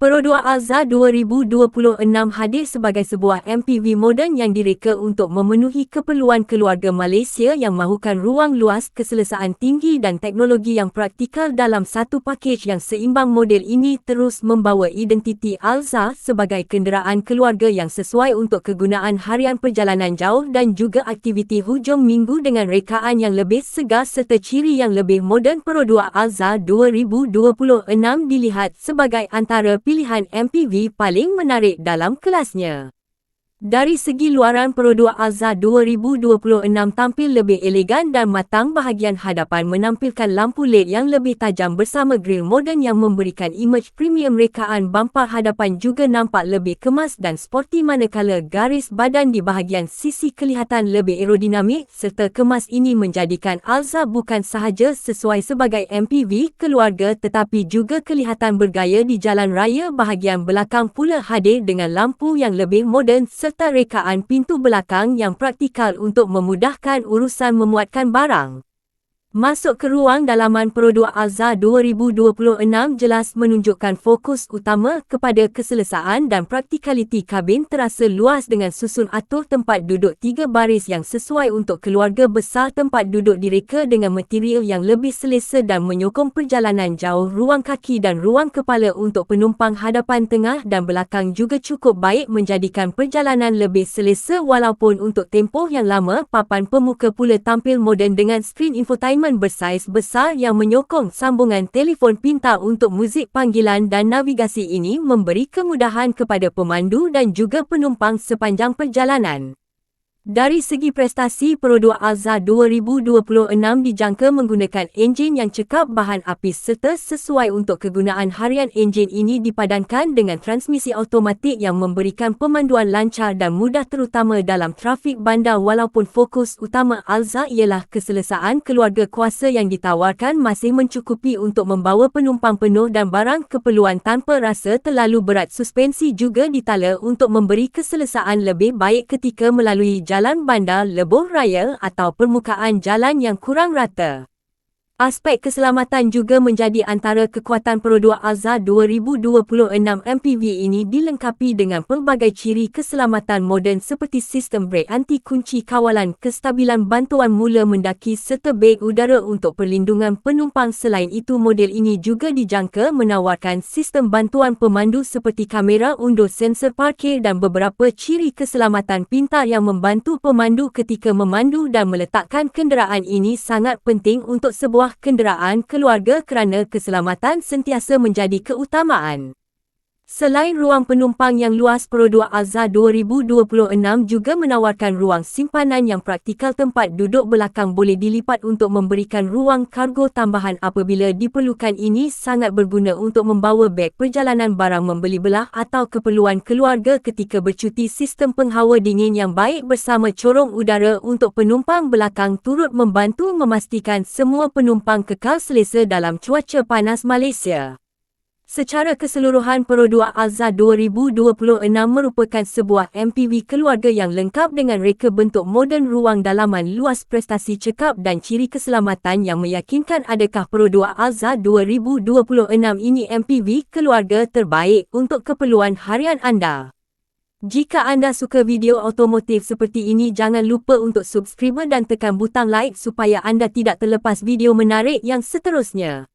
Pro 2 Alza 2026 hadir sebagai sebuah MPV moden yang direka untuk memenuhi keperluan keluarga Malaysia yang mahukan ruang luas, keselesaan tinggi dan teknologi yang praktikal dalam satu pakej yang seimbang. Model ini terus membawa identiti Alza sebagai kenderaan keluarga yang sesuai untuk kegunaan harian, perjalanan jauh dan juga aktiviti hujung minggu dengan rekaan yang lebih segar serta ciri yang lebih moden. Pro 2 Alza 2026 dilihat sebagai antara pilihan MPV paling menarik dalam kelasnya. Dari segi luaran, Pro 2 Alza 2026 tampil lebih elegan dan matang. Bahagian hadapan menampilkan lampu LED yang lebih tajam bersama grill moden yang memberikan imej premium. Rekaan bumper hadapan juga nampak lebih kemas dan sporty, manakala garis badan di bahagian sisi kelihatan lebih aerodinamik serta kemas. Ini menjadikan Alza bukan sahaja sesuai sebagai MPV keluarga tetapi juga kelihatan bergaya di jalan raya. Bahagian belakang pula hadir dengan lampu yang lebih moden serta rekaan pintu belakang yang praktikal untuk memudahkan urusan memuatkan barang. Masuk ke ruang dalaman, Pro 2 Alza 2026 jelas menunjukkan fokus utama kepada keselesaan dan praktikaliti. Kabin terasa luas dengan susun atur tempat duduk 3 baris yang sesuai untuk keluarga besar. Tempat duduk direka dengan material yang lebih selesa dan menyokong perjalanan jauh. Ruang kaki dan ruang kepala untuk penumpang hadapan, tengah dan belakang juga cukup baik, menjadikan perjalanan lebih selesa walaupun untuk tempoh yang lama. Papan pemuka pula tampil moden dengan skrin infotainment bersaiz besar yang menyokong sambungan telefon pintar untuk muzik panggilan dan navigasi. Ini memberi kemudahan kepada pemandu dan juga penumpang sepanjang perjalanan. Dari segi prestasi, Pro 2 Alza 2026 dijangka menggunakan enjin yang cekap bahan api serta sesuai untuk kegunaan harian. Enjin ini dipadankan dengan transmisi automatik yang memberikan pemanduan lancar dan mudah terutama dalam trafik bandar. Walaupun fokus utama Alza ialah keselesaan, keluarga kuasa yang ditawarkan masih mencukupi untuk membawa penumpang penuh dan barang keperluan tanpa rasa terlalu berat. Suspensi juga ditala untuk memberi keselesaan lebih baik ketika melalui jalan bandar, lebuh raya atau permukaan jalan yang kurang rata. Aspek keselamatan juga menjadi antara kekuatan Pro 2 Alza 2026. MPV ini dilengkapi dengan pelbagai ciri keselamatan moden seperti sistem brek anti kunci, kawalan kestabilan, bantuan mula mendaki serta beg udara untuk perlindungan penumpang. Selain itu, model ini juga dijangka menawarkan sistem bantuan pemandu seperti kamera undur, sensor parkir dan beberapa ciri keselamatan pintar yang membantu pemandu ketika memandu dan meletakkan kenderaan. Ini sangat penting untuk sebuah kenderaan keluarga kerana keselamatan sentiasa menjadi keutamaan. Selain ruang penumpang yang luas, Pro 2 Alza 2026 juga menawarkan ruang simpanan yang praktikal. Tempat duduk belakang boleh dilipat untuk memberikan ruang kargo tambahan apabila diperlukan. Ini sangat berguna untuk membawa beg perjalanan, barang membeli belah atau keperluan keluarga ketika bercuti. Sistem penghawa dingin yang baik bersama corong udara untuk penumpang belakang turut membantu memastikan semua penumpang kekal selesa dalam cuaca panas Malaysia. Secara keseluruhan, Pro 2 Alza 2026 merupakan sebuah MPV keluarga yang lengkap dengan reka bentuk moden, ruang dalaman luas, prestasi cekap dan ciri keselamatan yang meyakinkan. Adakah Pro 2 Alza 2026 ini MPV keluarga terbaik untuk keperluan harian anda? Jika anda suka video otomotif seperti ini, jangan lupa untuk subscribe dan tekan butang like supaya anda tidak terlepas video menarik yang seterusnya.